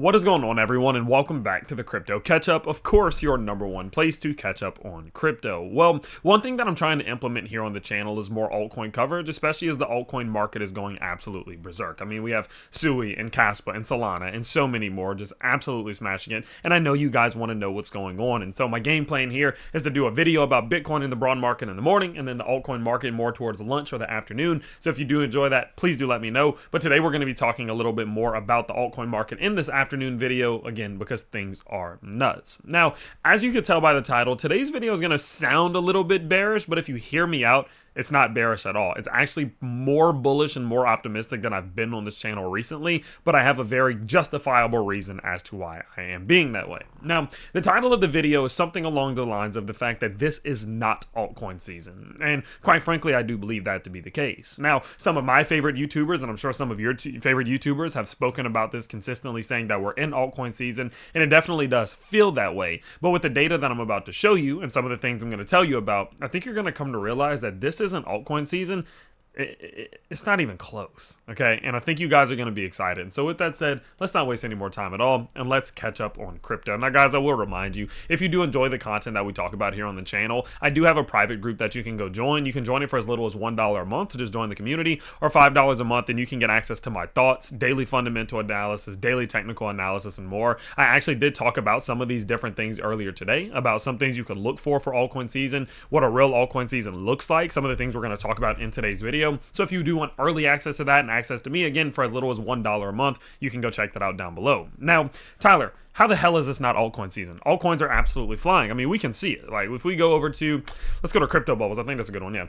What is going on, everyone, and welcome back to the Crypto Catch Up. Of course, your number one place to catch up on crypto. Well, one thing that I'm trying to implement here on the channel is more altcoin coverage, especially as the altcoin market is going absolutely berserk. I mean, we have Sui and Kaspa and Solana and so many more just absolutely smashing it. And I know you guys want to know what's going on. And so my game plan here is to do a video about Bitcoin in the broad market in the morning and then the altcoin market more towards the lunch or the afternoon. So if you do enjoy that, please do let me know. But today we're going to be talking a little bit more about the altcoin market in this afternoon video, again, because things are nuts. Now, as you can tell by the title, today's video is going to sound a little bit bearish, but if you hear me out, it's not bearish at all. It's actually more bullish and more optimistic than I've been on this channel recently, but I have a very justifiable reason as to why I am being that way. Now, the title of the video is something along the lines of the fact that this is not altcoin season, and quite frankly, I do believe that to be the case. Now, some of my favorite YouTubers, and I'm sure some of your favorite YouTubers have spoken about this consistently, saying that we're in altcoin season, and it definitely does feel that way. But with the data that I'm about to show you and some of the things I'm going to tell you about, I think you're going to come to realize that this isn't altcoin season. It's not even close, okay? And I think you guys are going to be excited. So with that said, let's not waste any more time at all, and let's catch up on crypto. Now, guys, I will remind you, if you do enjoy the content that we talk about here on the channel, I do have a private group that you can go join. You can join it for as little as $1 a month to just join the community, or $5 a month, and you can get access to my thoughts, daily fundamental analysis, daily technical analysis, and more. I actually did talk about some of these different things earlier today, about some things you could look for altcoin season, what a real altcoin season looks like, some of the things we're going to talk about in today's video. So if you do want early access to that and access to me, again, for as little as $1 a month, you can go check that out down below. Now, Tyler, how the hell is this not altcoin season? Altcoins are absolutely flying. I mean, we can see it. Like, if we go over to, let's go to crypto bubbles. I think that's a good one, yeah.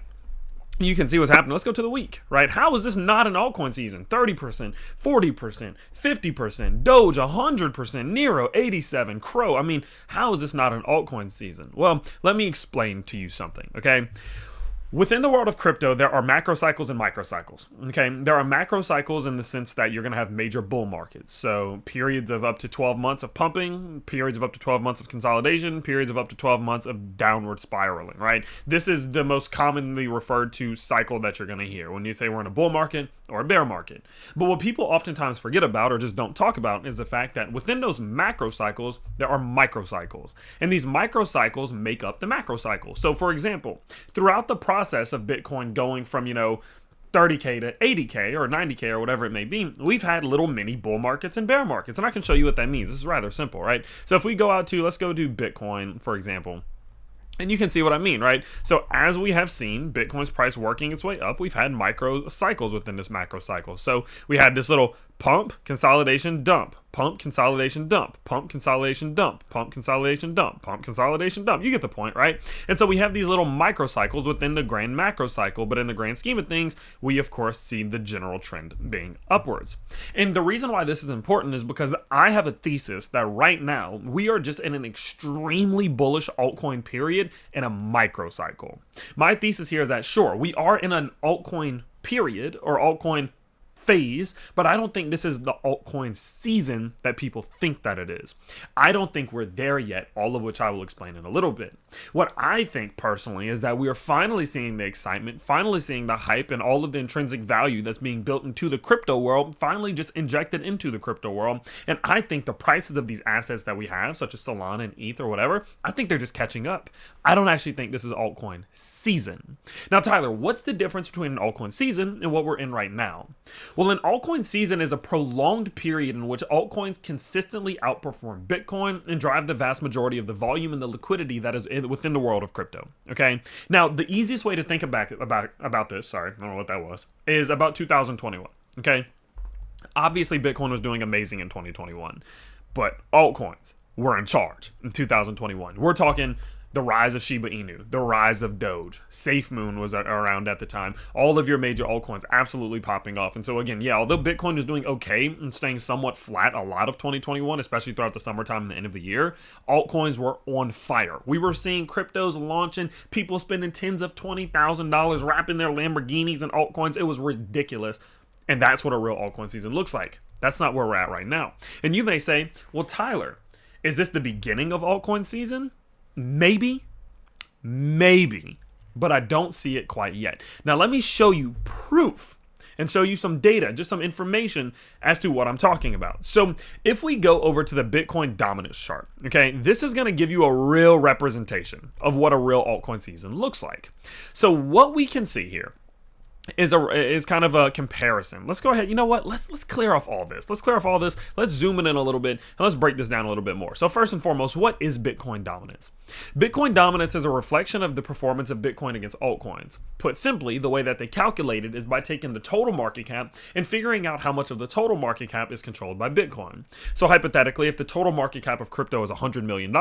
You can see what's happening. Let's go to the week, right? How is this not an altcoin season? 30%, 40%, 50%, Doge 100%, Nero 87, Crow. I mean, how is this not an altcoin season? Well, let me explain to you something, okay? Within the world of crypto, there are macro cycles and micro cycles, okay? There are macro cycles in the sense that you're going to have major bull markets. So periods of up to 12 months of pumping, periods of up to 12 months of consolidation, periods of up to 12 months of downward spiraling, right? This is the most commonly referred to cycle that you're going to hear when you say we're in a bull market or a bear market. But what people oftentimes forget about or just don't talk about is the fact that within those macro cycles, there are micro cycles. And these micro cycles make up the macro cycle. So for example, throughout the process of Bitcoin going from, 30K to 80K or 90K or whatever it may be, we've had little mini bull markets and bear markets. And I can show you what that means. This is rather simple, right? So if we go out to, let's go do Bitcoin, for example. And you can see what I mean, right? So as we have seen Bitcoin's price working its way up, we've had micro cycles within this macro cycle. So we had this little pump, consolidation, dump, pump, consolidation, dump, pump, consolidation, dump, pump, consolidation, dump, pump, consolidation, dump. You get the point, right? And so we have these little micro cycles within the grand macro cycle, but in the grand scheme of things, we of course see the general trend being upwards. And the reason why this is important is because I have a thesis that right now we are just in an extremely bullish altcoin period in a micro cycle. My thesis here is that sure, we are in an altcoin period or altcoin phase, but I don't think this is the altcoin season that people think that it is. I don't think we're there yet, all of which I will explain in a little bit. What I think personally is that we are finally seeing the excitement, finally seeing the hype and all of the intrinsic value that's being built into the crypto world, finally just injected into the crypto world. And I think the prices of these assets that we have, such as Solana and ETH or whatever, I think they're just catching up. I don't actually think this is altcoin season. Now, Tyler, what's the difference between an altcoin season and what we're in right now? Well, an altcoin season is a prolonged period in which altcoins consistently outperform Bitcoin and drive the vast majority of the volume and the liquidity that is within the world of crypto, okay? Now, the easiest way to think about this, sorry, I don't know what that was, is about 2021, okay? Obviously, Bitcoin was doing amazing in 2021, but altcoins were in charge in 2021. We're talking the rise of Shiba Inu, the rise of Doge, SafeMoon was around at the time. All of your major altcoins absolutely popping off. And so again, yeah, although Bitcoin is doing okay and staying somewhat flat a lot of 2021, especially throughout the summertime and the end of the year, altcoins were on fire. We were seeing cryptos launching, people spending tens of $20,000 wrapping their Lamborghinis in altcoins. It was ridiculous. And that's what a real altcoin season looks like. That's not where we're at right now. And you may say, well, Tyler, is this the beginning of altcoin season? Maybe, but I don't see it quite yet. Now, let me show you proof and show you some data, just some information as to what I'm talking about. So if we go over to the Bitcoin dominance chart, okay, this is going to give you a real representation of what a real altcoin season looks like. So what we can see here is kind of a comparison. Let's go ahead. You know what? Let's clear off all this. Let's zoom in a little bit and let's break this down a little bit more. So first and foremost, what is Bitcoin dominance? Bitcoin dominance is a reflection of the performance of Bitcoin against altcoins. Put simply, the way that they calculate it is by taking the total market cap and figuring out how much of the total market cap is controlled by Bitcoin. So hypothetically, if the total market cap of crypto is $100 million,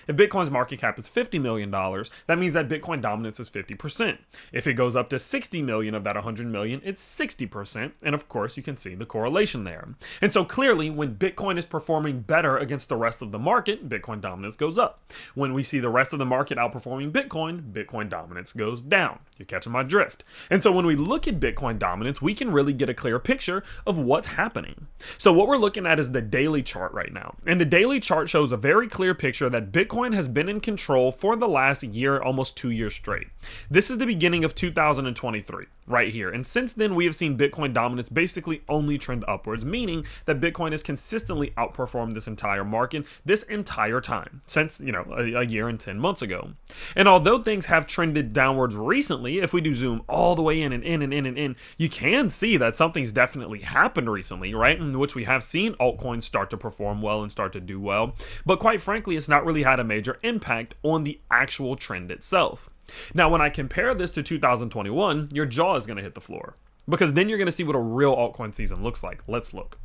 if Bitcoin's market cap is $50 million, that means that Bitcoin dominance is 50%. If it goes up to 60 million of that 100 million, it's 60%. And of course, you can see the correlation there. And so clearly, when Bitcoin is performing better against the rest of the market, Bitcoin dominance goes up. When we see the rest of the market outperforming Bitcoin, Bitcoin dominance goes down. You're catching my drift. And so when we look at Bitcoin dominance, we can really get a clear picture of what's happening. So what we're looking at is the daily chart right now. And the daily chart shows a very clear picture that Bitcoin has been in control for the last year, almost 2 years straight. This is the beginning of 2023 right here. And since then, we have seen Bitcoin dominance basically only trend upwards, meaning that Bitcoin has consistently outperformed this entire market this entire time since, a year and 10 months ago. And although things have trended downwards recently, if we do zoom all the way in, you can see that something's definitely happened recently, right? In which we have seen altcoins start to perform well and start to do well. But quite frankly, it's not really had a major impact on the actual trend itself. Now, when I compare this to 2021, your jaw is going to hit the floor, because then you're going to see what a real altcoin season looks like. Let's look.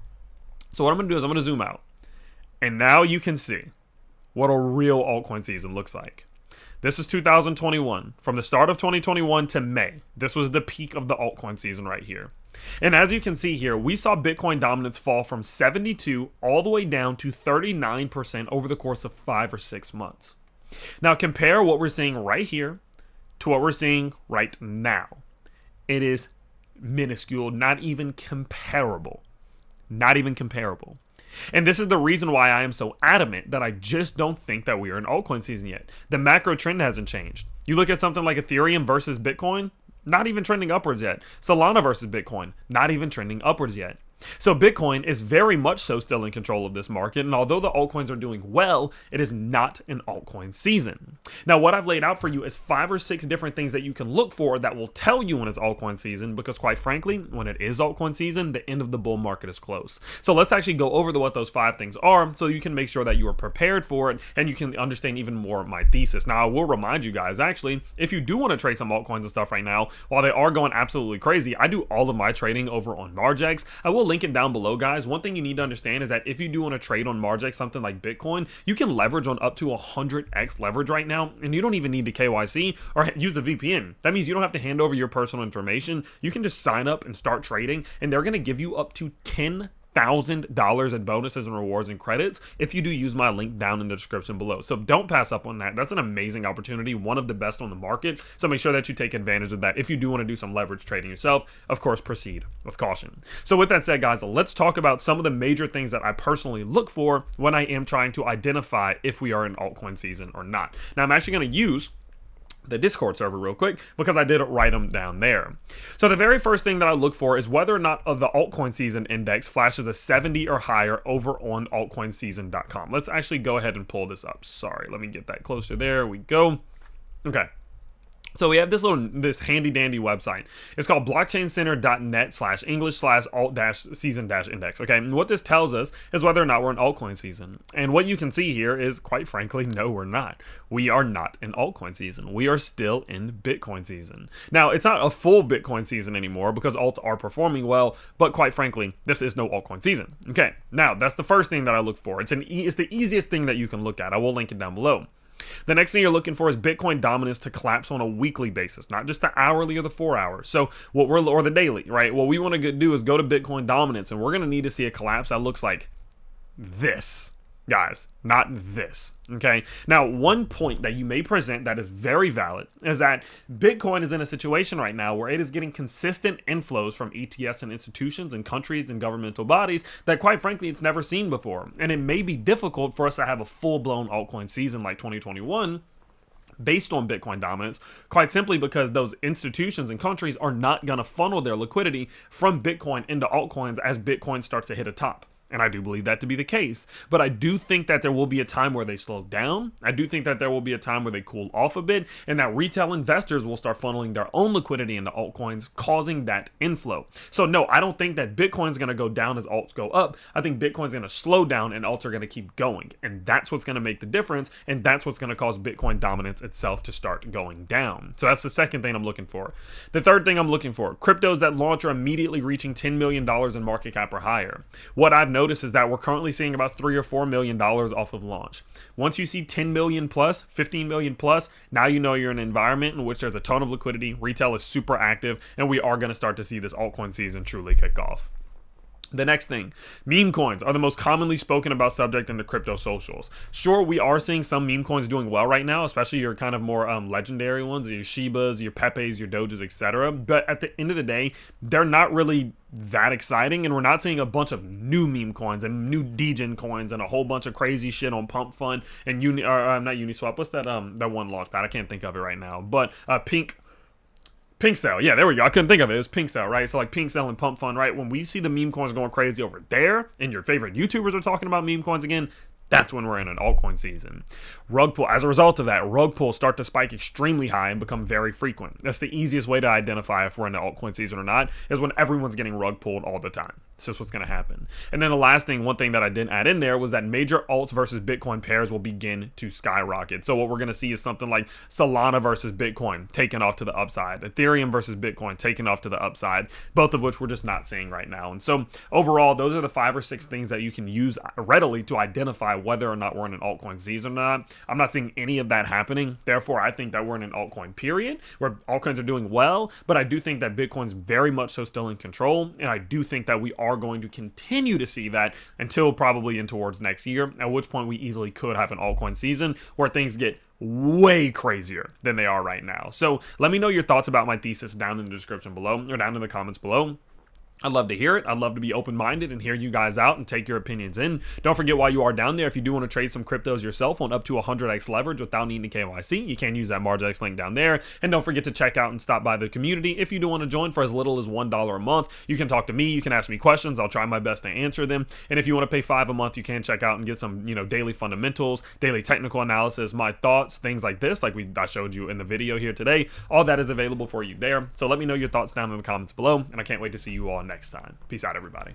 So what I'm going to do is I'm going to zoom out, and now you can see what a real altcoin season looks like. This is 2021. From the start of 2021 to May, this was the peak of the altcoin season right here. And as you can see here, we saw Bitcoin dominance fall from 72 all the way down to 39% over the course of 5 or 6 months. Now compare what we're seeing right here to what we're seeing right now. It is minuscule, not even comparable. Not even comparable. And this is the reason why I am so adamant that I just don't think that we are in altcoin season yet. The macro trend hasn't changed. You look at something like Ethereum versus Bitcoin, not even trending upwards yet. Solana versus Bitcoin, not even trending upwards yet. So Bitcoin is very much so still in control of this market, and although the altcoins are doing well, it is not an altcoin season. Now, what I've laid out for you is 5 or 6 different things that you can look for that will tell you when it's altcoin season, because quite frankly, when it is altcoin season, the end of the bull market is close. So let's actually go over what those 5 things are so you can make sure that you are prepared for it and you can understand even more of my thesis. Now, I will remind you guys, actually, if you do want to trade some altcoins and stuff right now, while they are going absolutely crazy, I do all of my trading over on Margex. I will link it down below, guys. One thing you need to understand is that if you do want to trade on Margex, something like Bitcoin, you can leverage on up to 100x leverage right now, and you don't even need to KYC or use a VPN. That means you don't have to hand over your personal information. You can just sign up and start trading, and they're going to give you up to $10,000 in bonuses and rewards and credits if you do use my link down in the description below. So don't pass up on that. That's an amazing opportunity, one of the best on the market. So make sure that you take advantage of that. If you do want to do some leverage trading yourself, of course, proceed with caution. So with that said, guys, let's talk about some of the major things that I personally look for when I am trying to identify if we are in altcoin season or not. Now, I'm actually going to use the Discord server real quick because I did write them down there. So the very first thing that I look for is whether or not the altcoin season index flashes a 70 or higher over on altcoinseason.com. Let's actually go ahead and pull this up. Sorry, let me get that closer. There we go. Okay. So we have this handy dandy website. It's called blockchaincenter.net/English/alt-season-index. Okay, and what this tells us is whether or not we're in altcoin season. And what you can see here is, quite frankly, no, we're not. We are not in altcoin season. We are still in Bitcoin season. Now, it's not a full Bitcoin season anymore because alts are performing well, but quite frankly, this is no altcoin season. Okay, now that's the first thing that I look for. It's the easiest thing that you can look at. I will link it down below. The next thing you're looking for is Bitcoin dominance to collapse on a weekly basis, not just the hourly or the 4 hours. So or the daily, right? What we want to do is go to Bitcoin dominance, and we're going to need to see a collapse that looks like this, guys, not this. Okay. Now, one point that you may present that is very valid is that Bitcoin is in a situation right now where it is getting consistent inflows from ETFs and institutions and countries and governmental bodies that, quite frankly, it's never seen before. And it may be difficult for us to have a full-blown altcoin season like 2021 based on Bitcoin dominance, quite simply because those institutions and countries are not going to funnel their liquidity from Bitcoin into altcoins as Bitcoin starts to hit a top. And I do believe that to be the case. But I do think that there will be a time where they slow down. I do think that there will be a time where they cool off a bit, and that retail investors will start funneling their own liquidity into altcoins, causing that inflow. So no, I don't think that Bitcoin's going to go down as alts go up. I think Bitcoin's going to slow down and alts are going to keep going. And that's what's going to make the difference. And that's what's going to cause Bitcoin dominance itself to start going down. So that's the second thing I'm looking for. The third thing I'm looking for, cryptos that launch are immediately reaching $10 million in market cap or higher. What I've notice is that we're currently seeing about $3 or $4 million off of launch. Once you see 10 million plus, 15 million plus, now you know you're in an environment in which there's a ton of liquidity, retail is super active, and we are going to start to see this altcoin season truly kick off. The next thing, meme coins are the most commonly spoken about subject in the crypto socials. Sure, we are seeing some meme coins doing well right now, especially your kind of more legendary ones, your Shibas, your Pepes, your Doges, etc. But at the end of the day, they're not really that exciting, and we're not seeing a bunch of new meme coins and new degen coins and a whole bunch of crazy shit on Pump Fund and not Uniswap. What's that that one launchpad? I can't think of it right now, but Pink Cell, yeah, there we go. I couldn't think of it. It was Pink Cell, right? So like Pink Cell and Pump Fund, right? When we see the meme coins going crazy over there, and your favorite YouTubers are talking about meme coins again, that's when we're in an altcoin season. Rug pull, as a result of that, rug pulls start to spike extremely high and become very frequent. That's the easiest way to identify if we're in an altcoin season or not, is when everyone's getting rug pulled all the time. It's just what's going to happen. And then the last thing, one thing that I didn't add in there was that major alts versus Bitcoin pairs will begin to skyrocket. So what we're going to see is something like Solana versus Bitcoin taking off to the upside, Ethereum versus Bitcoin taking off to the upside, both of which we're just not seeing right now. And so overall, those are the 5 or 6 things that you can use readily to identify whether or not we're in an altcoin season or not. I'm not seeing any of that happening. Therefore, I think that we're in an altcoin period where altcoins are doing well, but I do think that Bitcoin's very much so still in control. And I do think that we are going to continue to see that until probably in towards next year, at which point we easily could have an altcoin season where things get way crazier than they are right now. So let me know your thoughts about my thesis down in the description below or down in the comments below. I'd love to hear it. I'd love to be open-minded and hear you guys out and take your opinions in. Don't forget, while you are down there, if you do want to trade some cryptos yourself on up to 100x leverage without needing KYC, you can use that MargeX link down there. And don't forget to check out and stop by the community. If you do want to join for as little as $1 a month, you can talk to me. You can ask me questions. I'll try my best to answer them. And if you want to pay $5 a month, you can check out and get some, daily fundamentals, daily technical analysis, my thoughts, things like this, like I showed you in the video here today. All that is available for you there. So let me know your thoughts down in the comments below, and I can't wait to see you all next time. Peace out, everybody.